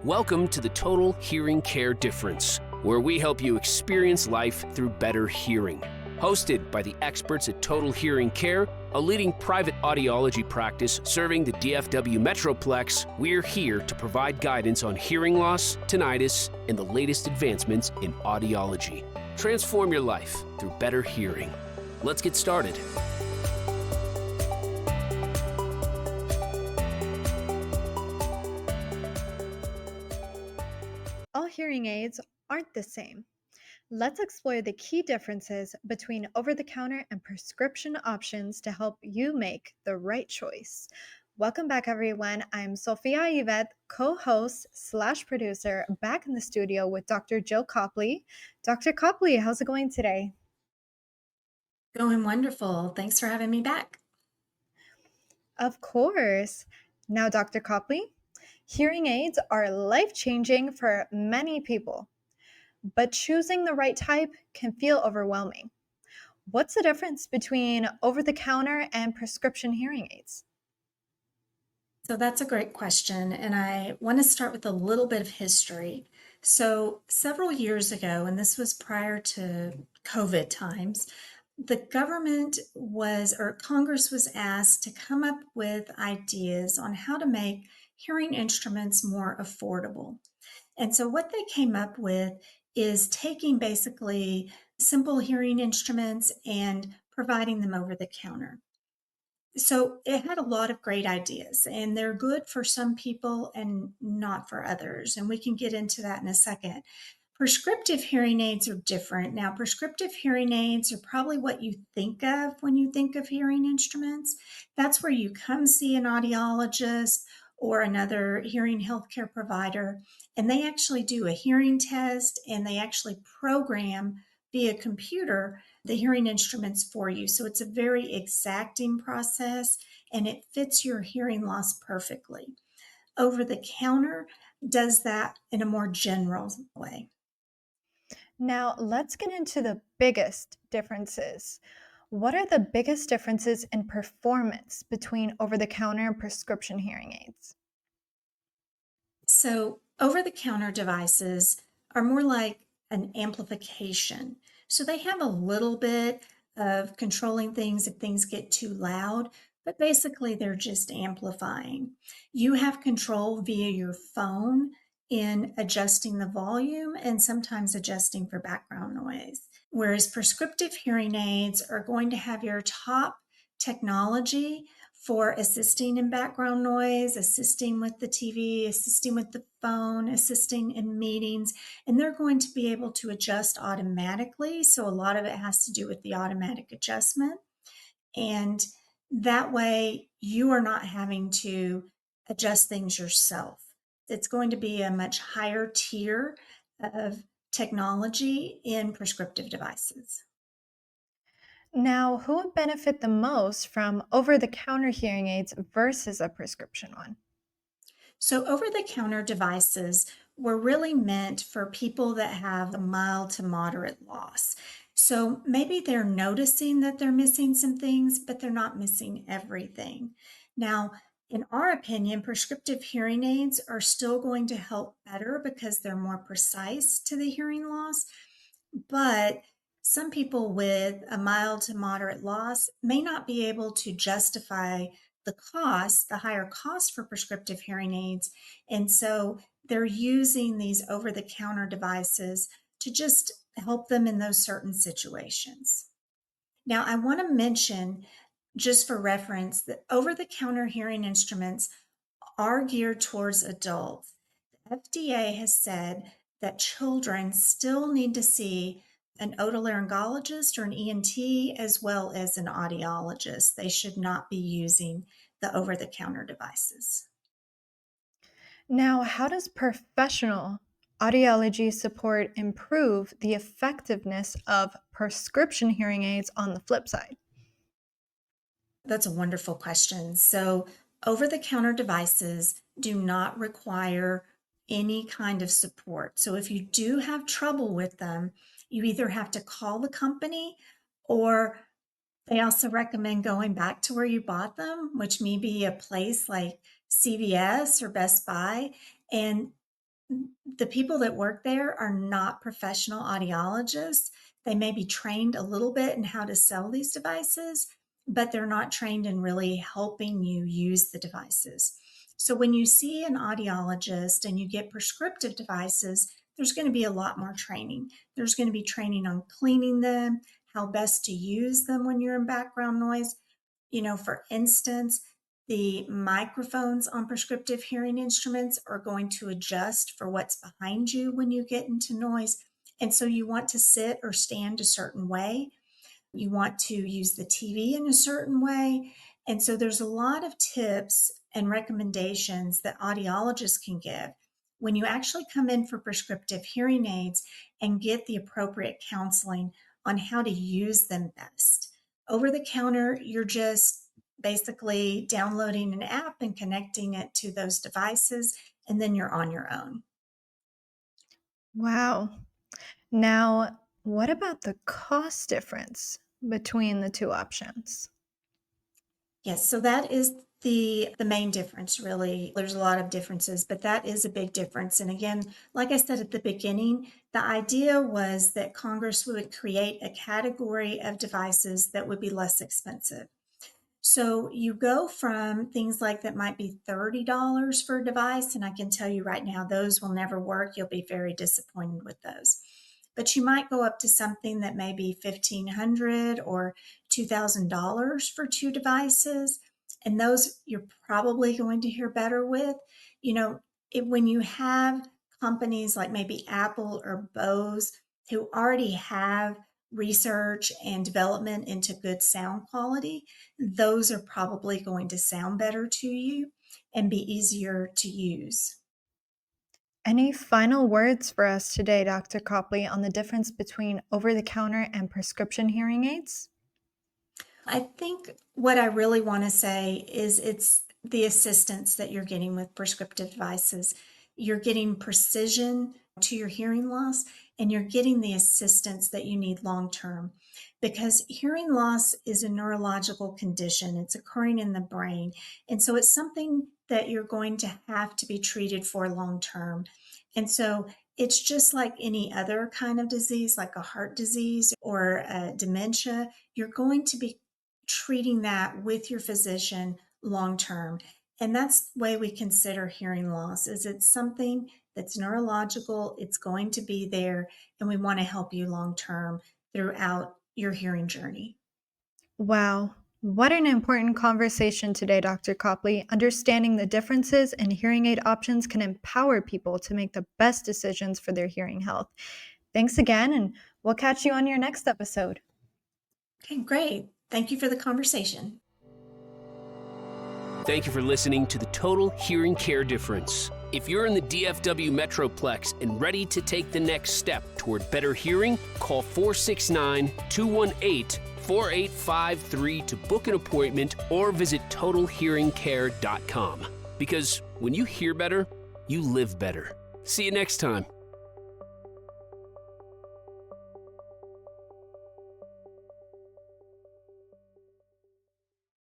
Welcome to the Total Hearing Care Difference, where we help you experience life through better hearing. Hosted by the experts at Total Hearing Care, a leading private audiology practice serving the DFW Metroplex, we're here to provide guidance on hearing loss, tinnitus, and the latest advancements in audiology. Transform your life through better hearing. Let's get started. All hearing aids aren't the same. Let's explore the key differences between over the counter and prescription options to help you make the right choice. Welcome back, everyone. I'm Sophia Yvette, co host / producer, back in the studio with Dr. Jill Copley. Dr. Copley, how's it going today? Going wonderful. Thanks for having me back. Of course. Now, Dr. Copley, hearing aids are life changing for many people, but choosing the right type can feel overwhelming. What's the difference between over the counter and prescription hearing aids? So that's a great question. And I want to start with a little bit of history. So, several years ago, and this was prior to COVID times, the government was, or Congress was asked to come up with ideas on how to make hearing instruments more affordable. And so, what they came up with is taking basically simple hearing instruments and providing them over the counter. So it had a lot of great ideas, and they're good for some people and not for others. And we can get into that in a second. Prescriptive hearing aids are different. Now, prescriptive hearing aids are probably what you think of when you think of hearing instruments. That's where you come see an audiologist or another hearing healthcare provider, and they actually do a hearing test and they actually program via computer the hearing instruments for you. So it's a very exacting process and it fits your hearing loss perfectly. Over the counter does that in a more general way. Now, let's get into the biggest differences. What are the biggest differences in performance between over the counter and prescription hearing aids? So over the counter devices are more like an amplification. So they have a little bit of controlling things if things get too loud, but basically they're just amplifying. You have control via your phone in adjusting the volume and sometimes adjusting for background noise. Whereas prescriptive hearing aids are going to have your top technology for assisting in background noise, assisting with the TV, assisting with the phone, assisting in meetings, and they're going to be able to adjust automatically. So a lot of it has to do with the automatic adjustment. And that way you are not having to adjust things yourself. It's going to be a much higher tier of technology in prescriptive devices. Now, who would benefit the most from over the counter hearing aids versus a prescription one? So, over the counter devices were really meant for people that have a mild to moderate loss. So, maybe they're noticing that they're missing some things, but they're not missing everything. Now, in our opinion, prescriptive hearing aids are still going to help better because they're more precise to the hearing loss. But some people with a mild to moderate loss may not be able to justify the cost, the higher cost for prescriptive hearing aids. And so they're using these over the counter devices to just help them in those certain situations. Now, I want to mention, just for reference, that over the counter hearing instruments are geared towards adults. The FDA has said that children still need to see an otolaryngologist or an ENT as well as an audiologist. They should not be using the over the counter devices. Now, how does professional audiology support improve the effectiveness of prescription hearing aids on the flip side? That's a wonderful question. So, over the counter devices do not require any kind of support. So, if you do have trouble with them, you either have to call the company or they also recommend going back to where you bought them, which may be a place like CVS or Best Buy, and the people that work there are not professional audiologists. They may be trained a little bit in how to sell these devices, but they're not trained in really helping you use the devices. So when you see an audiologist and you get prescriptive devices, there's going to be a lot more training. There's going to be training on cleaning them, how best to use them when you're in background noise. For instance, the microphones on prescriptive hearing instruments are going to adjust for what's behind you when you get into noise. And so you want to sit or stand a certain way. You want to use the TV in a certain way. And so there's a lot of tips and recommendations that audiologists can give when you actually come in for prescriptive hearing aids and get the appropriate counseling on how to use them best. Over the counter, you're just basically downloading an app and connecting it to those devices, and then you're on your own. Wow. Now, what about the cost difference between the two options? Yes, so that is the main difference, really. There's a lot of differences, but that is a big difference. And again, like I said at the beginning, the idea was that Congress would create a category of devices that would be less expensive. So you go from things like that might be $30 for a device, and I can tell you right now, those will never work. You'll be very disappointed with those. But you might go up to something that may be $1,500 or $2,000 for two devices, and those you're probably going to hear better with. When you have companies like maybe Apple or Bose who already have research and development into good sound quality, those are probably going to sound better to you and be easier to use. Any final words for us today, Dr. Copley, on the difference between over the counter and prescription hearing aids? I think what I really want to say is it's the assistance that you're getting with prescriptive devices. You're getting precision to your hearing loss, and you're getting the assistance that you need long term. Because hearing loss is a neurological condition, it's occurring in the brain. And so it's something that you're going to have to be treated for long term. And so it's just like any other kind of disease, like a heart disease or dementia. You're going to be treating that with your physician long term. And that's the way we consider hearing loss, is it's something that's neurological, it's going to be there, and we want to help you long term throughout your hearing journey. Wow. What an important conversation today, Dr. Copley. Understanding the differences in hearing aid options can empower people to make the best decisions for their hearing health. Thanks again, and we'll catch you on your next episode. Okay, great. Thank you for the conversation. Thank you for listening to the Total Hearing Care Difference. If you're in the DFW Metroplex and ready to take the next step toward better hearing, call 469-218-4853 to book an appointment or visit TotalHearingCare.com. Because when you hear better, you live better. See you next time.